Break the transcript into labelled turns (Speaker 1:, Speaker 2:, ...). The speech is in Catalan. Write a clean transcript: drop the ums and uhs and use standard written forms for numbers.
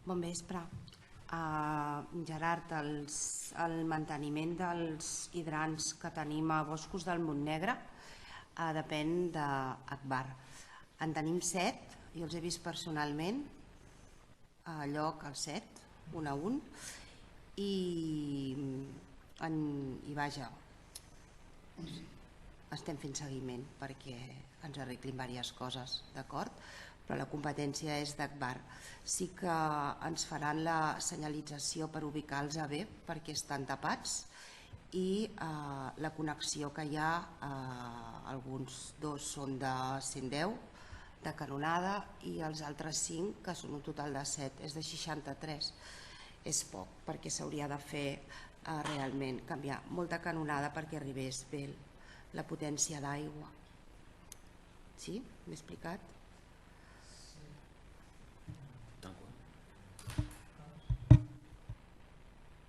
Speaker 1: Bon vespre. Gerard, el manteniment dels hidrants que tenim a Boscos del Montnegre depèn d'Agbar. En tenim 7, jo els he vist personalment, a lloc als 7, un a un, i vaja, estem fent seguiment perquè ens arreglin diverses coses, d'acord? Però la competència és d'Agbar. Sí que ens faran la senyalització per ubicar els AB perquè estan tapats i la connexió que hi ha, alguns dos són de 110 de canonada i els altres 5, que són un total de 7, és de 63. És poc perquè s'hauria de fer realment canviar molta canonada perquè arribés bé la potència d'aigua. Sí? M'he explicat?